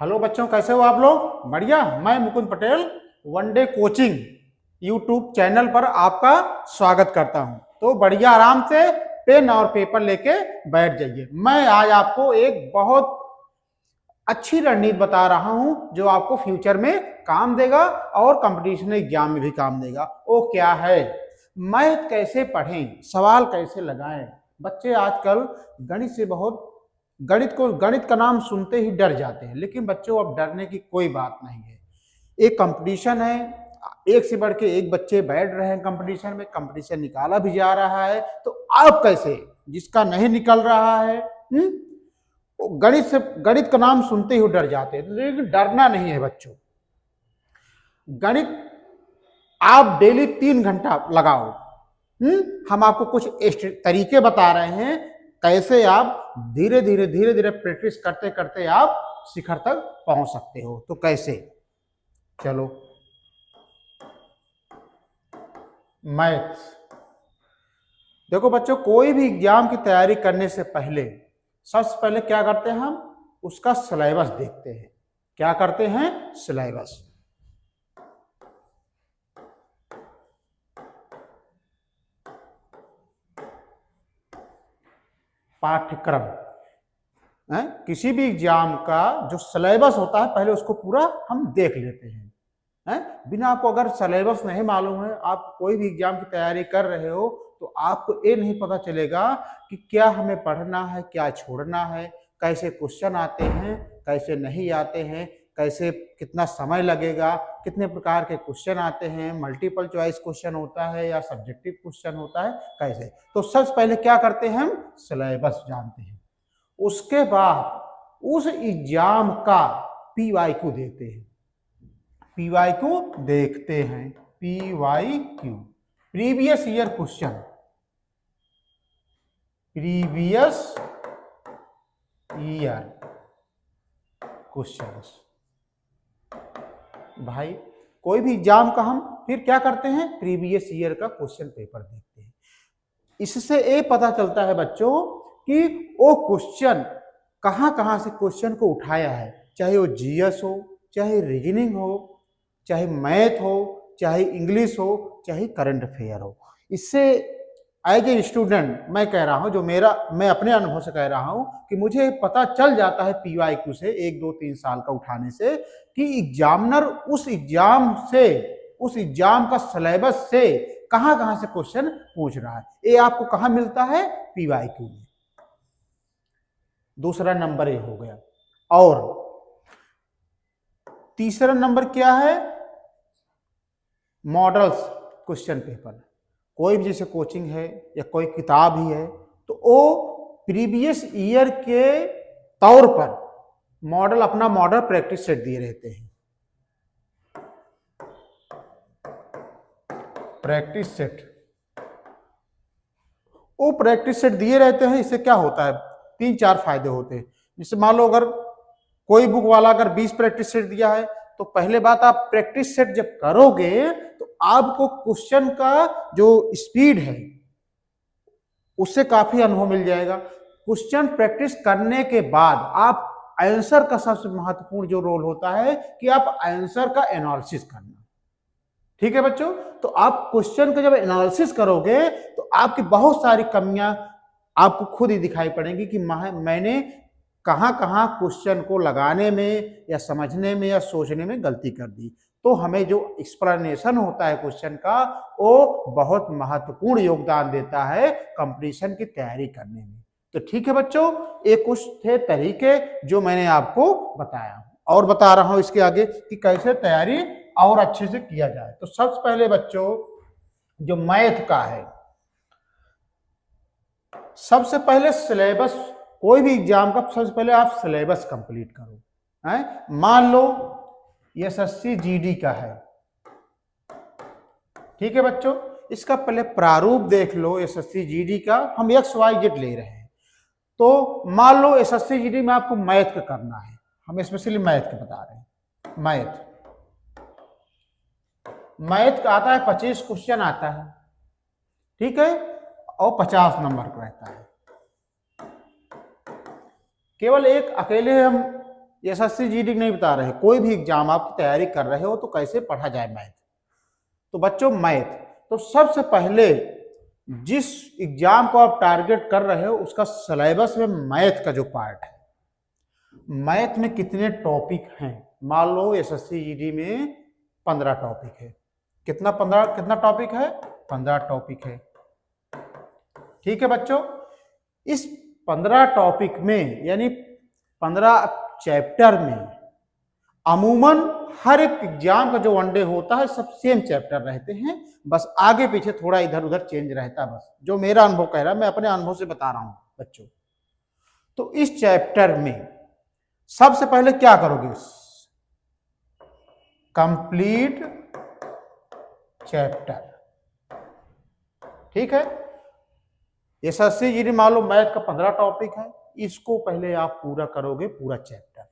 Hello बच्चों, कैसे हो आप लोग? बढ़िया। मैं Mukund Patel one day coaching YouTube channel पर आपका स्वागत करता हूं। तो बढ़िया आराम से पेन और पेपर लेके बैठ जाइए। मैं आज आपको एक बहुत अच्छी रणनीति बता रहा हूं जो आपको फ्यूचर में काम देगा और कंपटीशन एग्जाम में भी काम देगा। वो क्या है? मैथ कैसे पढ़ें, सवाल कैसे लगाएं। बच्चे आजकल गणित से बहुत गणित का नाम सुनते ही डर जाते हैं, लेकिन बच्चों अब डरने की कोई बात नहीं है। एक कंपटीशन है, एक से बढ़ के एक बच्चे बैठ रहे हैं कंपटीशन में, कंपटीशन निकाला भी जा रहा है। तो आप कैसे, जिसका नहीं निकल रहा है, गणित का नाम सुनते ही डर जाते हैं, लेकिन डरना नहीं है बच्चों। गणित आप डेली 3 घंटा लगाओ। हम आपको कुछ तरीके बता रहे हैं कैसे आप धीरे धीरे प्रैक्टिस करते करते आप शिखर तक पहुंच सकते हो। तो कैसे? चलो, मैथ्स। देखो बच्चों, कोई भी एग्जाम की तैयारी करने से पहले सबसे पहले क्या करते हैं? हम उसका सिलेबस देखते हैं। क्या करते हैं? सिलेबस। पाठ्यक्रम है, किसी भी एग्जाम का जो सिलेबस होता है पहले उसको पूरा हम देख लेते हैं। बिना आपको अगर सिलेबस नहीं मालूम है, आप कोई भी एग्जाम की तैयारी कर रहे हो, तो आपको ये नहीं पता चलेगा कि क्या हमें पढ़ना है, क्या छोड़ना है, कैसे क्वेश्चन आते हैं, कैसे नहीं आते हैं, कैसे कितना समय लगेगा, कितने प्रकार के क्वेश्चन आते हैं, मल्टीपल चॉइस क्वेश्चन होता है या सब्जेक्टिव क्वेश्चन होता है, कैसे। तो सबसे पहले क्या करते हैं? हम सिलेबस जानते हैं। उसके बाद उस एग्जाम का PYQ देते हैं। PYQ देखते हैं। PYQ previous year question, previous year questions. भाई कोई भी एग्जाम का हम फिर क्या करते हैं? प्रीवियस ईयर का क्वेश्चन पेपर देखते हैं। इससे ये पता चलता है बच्चों कि वो क्वेश्चन कहां से क्वेश्चन को उठाया है, चाहे वो GS हो, चाहे रीजनिंग हो, चाहे मैथ हो, चाहे इंग्लिश हो, चाहे करंट अफेयर हो। इससे एज ए स्टूडेंट मैं कह रहा हूं, मैं अपने अनुभव से कह रहा हूं कि मुझे पता चल जाता है PYQ से 1 2 3 साल का उठाने से कि एग्जामिनर उस एग्जाम का सिलेबस से कहां से क्वेश्चन पूछ रहा है। ये आपको कहां मिलता है? PYQ में। दूसरा नंबर ये हो गया। और तीसरा नंबर क्या है? Models question paper. कोई भी जैसे कोचिंग है या कोई किताब ही है, तो वो प्रीवियस ईयर के तौर पर अपना मॉडल प्रैक्टिस सेट दिए रहते हैं। प्रैक्टिस सेट, वो प्रैक्टिस सेट दिए रहते हैं। इससे क्या होता है? 3 4 फायदे होते हैं। जैसे मान लो अगर कोई बुक वाला अगर 20 प्रैक्टिस सेट दिया है, तो पहले बात, आप प्रैक्टिस सेट जब करोगे तो आपको क्वेश्चन का जो स्पीड है उससे काफी अनुभव मिल जाएगा। क्वेश्चन प्रैक्टिस करने के बाद आप आंसर का सबसे महत्वपूर्ण जो रोल होता है कि आप आंसर का एनालिसिस करना। ठीक है बच्चों? तो आप क्वेश्चन का जब एनालिसिस करोगे तो आपकी बहुत सारी कमियां आपको खुद ही दिखाई पड़ेंगी कि मैंने कहां क्वेश्चन को लगाने में या समझने में या सोचने में गलती कर दी। तो हमें जो एक्सप्लेनेशन होता है क्वेश्चन का, वो बहुत महत्वपूर्ण योगदान देता है कंपटीशन की तैयारी करने में। तो ठीक है बच्चों, ये कुछ थे तरीके जो मैंने आपको बताया, और बता रहा हूं इसके आगे कि कैसे तैयारी और अच्छे से किया जाए। तो सबसे पहले बच्चों, जो मैथ का है, सबसे पहले सिलेबस, कोई भी एग्जाम का सबसे पहले आप सिलेबस कंप्लीट करो। मान लो SSC GD का है, ठीक है बच्चों, इसका पहले प्रारूप देख लो। SSC GD का हम XYZ ले रहे हैं। तो मान लो SSC GD में आपको मैथ का करना है, हम स्पेशली मैथ का बता रहे हैं। मैथ का आता है 25 क्वेश्चन आता है, ठीक है, और 50 नंबर का रहता है। केवल एक अकेले हम एसएससी जीडी नहीं बता रहे, कोई भी एग्जाम आपकी तैयारी कर रहे हो तो कैसे पढ़ा जाए मैथ। तो बच्चों मैथ, तो सबसे पहले जिस एग्जाम को आप टारगेट कर रहे हो उसका सिलेबस में मैथ का जो पार्ट है, मैथ में कितने टॉपिक हैं। मान लो एसएससी जीडी में 15 टॉपिक है। कितना टॉपिक है? 15 टॉपिक है। ठीक है बच्चों, इस 15 टॉपिक में यानी 15 चैप्टर में अमूमन हर एक एग्जाम का जो वनडे होता है सब सेम चैप्टर रहते हैं, बस आगे पीछे थोड़ा इधर उधर चेंज रहता है। बस जो मेरा अनुभव कह रहा है, मैं अपने अनुभव से बता रहा हूं बच्चों। तो इस चैप्टर में सबसे पहले क्या करोगे? Complete chapter. ठीक है, एसएससी जीडी मान लो मैथ का 15 टॉपिक है, इसको पहले आप पूरा करोगे, पूरा चैप्टर।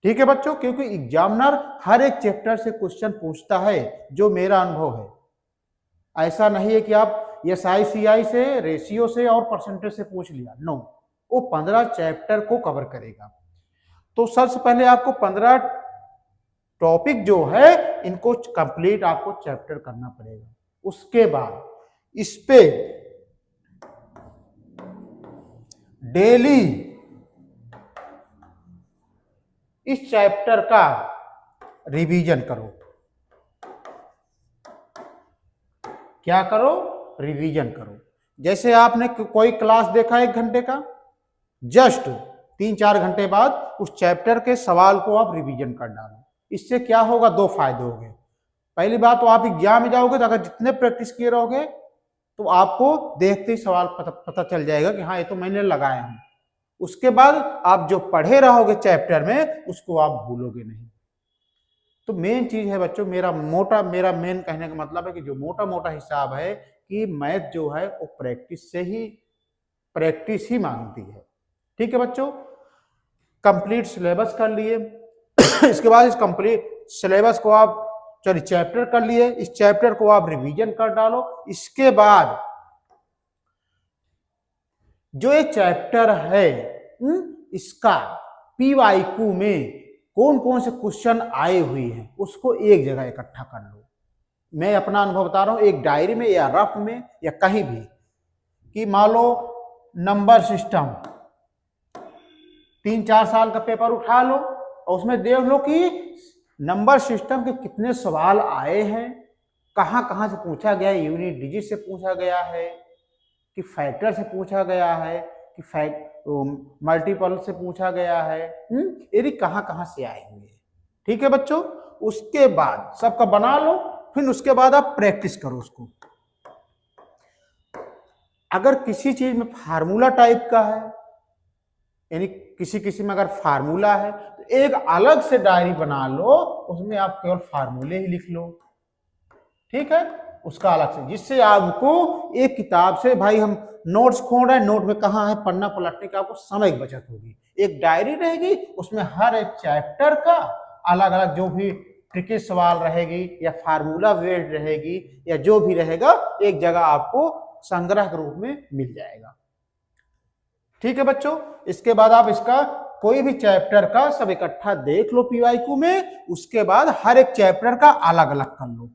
ठीक है बच्चों, क्योंकि एग्जामिनर हर एक चैप्टर से क्वेश्चन पूछता है, जो मेरा अनुभव है। ऐसा नहीं है कि आप SICI से, रेशियो से और परसेंटेज से पूछ लिया, नो, वो 15 चैप्टर को कवर करेगा। तो सबसे पहले आपको 15 टॉपिक जो है इनको कंप्लीट आपको चैप्टर करना पड़ेगा। उसके बाद इस पे डेली इस चैप्टर का रिवीजन करो। क्या करो? रिवीजन करो। जैसे आपने कोई क्लास देखा 1 घंटे का, जस्ट 3-4 घंटे बाद उस चैप्टर के सवाल को आप रिवीजन कर डालो। इससे क्या होगा? 2 फायदे होंगे। पहली बात तो आप एग्जाम में जाओगे तो अगर जितने प्रैक्टिस किए रहोगे तो आपको देखते ही सवाल पता चल जाएगा कि हाँ ये तो मैंने लगाया हूं। उसके बाद आप जो पढ़े रहोगे चैप्टर में उसको आप भूलोगे नहीं। तो मेन चीज है बच्चों, मेरा मेन कहने का मतलब है कि जो मोटा मोटा हिसाब है कि मैथ जो है वो प्रैक्टिस ही मांगती है। ठीक है बच्चों, कंप्लीट सिलेबस कर लिए। इसके बाद इस कंप्लीट सिलेबस को आप चैप्टर कर लिए, इस चैप्टर को आप रिवीजन कर डालो। इसके बाद जो ये चैप्टर है इसका PYQ में कौन कौन से क्वेश्चन आए हुए हैं उसको एक जगह इकट्ठा कर लो। मैं अपना अनुभव बता रहा हूं, एक डायरी में या रफ में या कहीं भी, कि मान लो नंबर सिस्टम 3-4 साल का पेपर उठा लो और उसमें देख लो कि नंबर सिस्टम के कितने सवाल आए हैं, कहां कहां से पूछा गया है, यूनिट डिजिट से पूछा गया है कि फैक्टर से पूछा गया है कि मल्टीपल से पूछा गया है, यदि कहां कहां से आए हुए हैं। ठीक है बच्चों, उसके बाद सबका बना लो, फिर उसके बाद आप प्रैक्टिस करो उसको। अगर किसी चीज में फार्मूला टाइप का है, यानी किसी में अगर फार्मूला है तो एक अलग से डायरी बना लो, उसमें आप केवल फार्मूले ही लिख लो। ठीक है, उसका अलग से, जिससे आपको एक किताब से भाई हम नोट्स खोल रहे हैं, नोट में कहाँ है पन्ना पलटने का आपको समय की बचत होगी। एक डायरी रहेगी, उसमें हर एक चैप्टर का अलग अलग जो भी ट्रिकी सवाल रहेगी या फार्मूला बेस्ड रहेगी या जो भी रहेगा, एक जगह आपको संग्रह के रूप में मिल जाएगा। ठीक है बच्चों, इसके बाद आप इसका कोई भी चैप्टर का सब इकट्ठा देख लो PYQ में, उसके बाद हर एक चैप्टर का अलग अलग कर लो।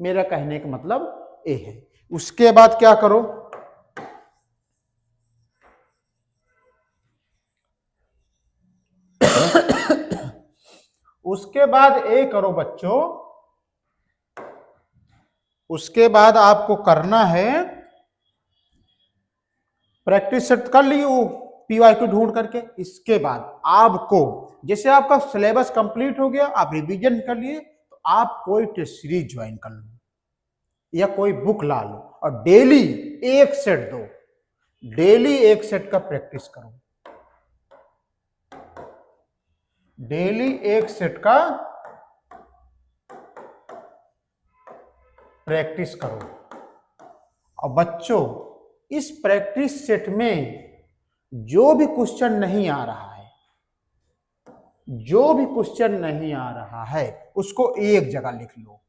मेरा कहने का मतलब ये है। उसके बाद क्या करो, उसके बाद ये करो बच्चों, उसके बाद आपको करना है प्रैक्टिस सेट कर ली वो PYQ ढूंढ करके। इसके बाद आपको, जैसे आपका सिलेबस कंप्लीट हो गया, आप रिवीजन कर लिए, तो आप कोई टेस्ट सीरीज ज्वाइन कर लो या कोई बुक ला लो और डेली एक सेट दो, डेली एक सेट का प्रैक्टिस करो, डेली एक सेट का प्रैक्टिस करो। और बच्चों इस प्रैक्टिस सेट में जो भी क्वेश्चन नहीं आ रहा है, जो भी क्वेश्चन नहीं आ रहा है उसको एक जगह लिख लो।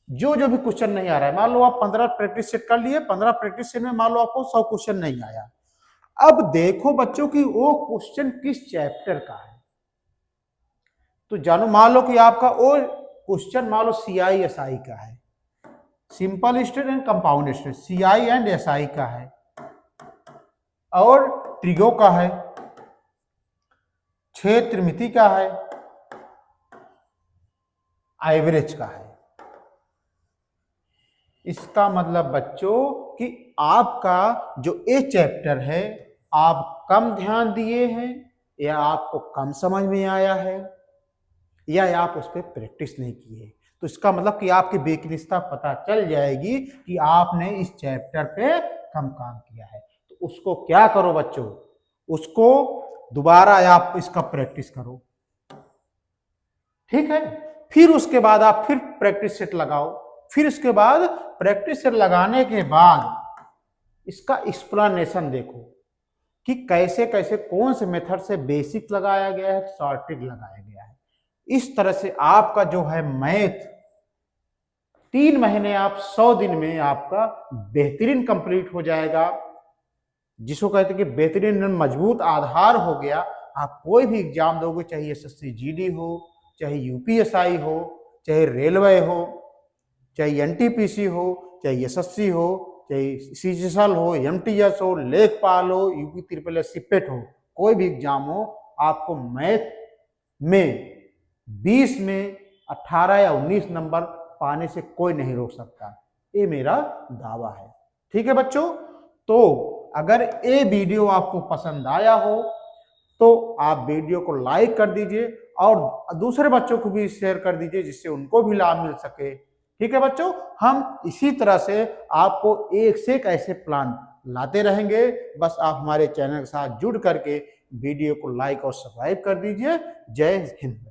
जो भी क्वेश्चन नहीं आ रहा है, मान लो आप 15 प्रैक्टिस सेट कर लिए, 15 प्रैक्टिस सेट में मान लो आपको 100 क्वेश्चन नहीं आया, अब देखो बच्चों कि वो क्वेश्चन किस चैप्टर का है। तो जानो, मान लो कि आपका वो क्वेश्चन मान लो CI/SI का है, simple state and compound state, CI and SI का है, और ट्रिगो का है, 6 त्रिमिति का है, एवरेज का है। इसका मतलब बच्चों कि आपका जो ये चैप्टर है आप कम ध्यान दिए हैं, या आपको कम समझ में आया है, या आप उस पर प्रैक्टिस नहीं किए। तो इसका मतलब कि आपकी वीकनेसता पता चल जाएगी कि आपने इस चैप्टर पे कम काम किया है। तो उसको क्या करो बच्चों, उसको दोबारा आप इसका प्रैक्टिस करो, ठीक है। फिर उसके बाद आप फिर प्रैक्टिस सेट लगाओ, फिर इसके बाद प्रैक्टिस सेट लगाने के बाद इसका एक्सप्लेनेशन देखो कि कैसे कैसे कौन से मेथड से बेसिक लगाया गया है, सॉर्टेड लगाया गया है। इस तरह से आपका जो है मैथ 3 महीने आप 100 दिन में आपका बेहतरीन कंप्लीट हो जाएगा, जिसको कहते हैं कि बेहतरीन मजबूत आधार हो गया। आप कोई भी एग्जाम दोगे, चाहे SSC GD हो, चाहे UPSI हो, चाहे रेलवे हो, चाहे NTPC हो, चाहे SSC हो, चाहे CGSL हो, MTS हो, लेखपाल हो, UP SSSC सिपेट हो, कोई भी एग्जाम हो, आपको मैथ में 20 में 18 या 19 नंबर पाने से कोई नहीं रोक सकता, ये मेरा दावा है। ठीक है बच्चों, तो अगर ये वीडियो आपको पसंद आया हो तो आप वीडियो को लाइक कर दीजिए और दूसरे बच्चों को भी शेयर कर दीजिए, जिससे उनको भी लाभ मिल सके। ठीक है बच्चों, हम इसी तरह से आपको एक से एक ऐसे प्लान लाते रहेंगे। बस आप हमारे चैनल के साथ जुड़ करके वीडियो को लाइक और सब्सक्राइब कर दीजिए। जय हिंद।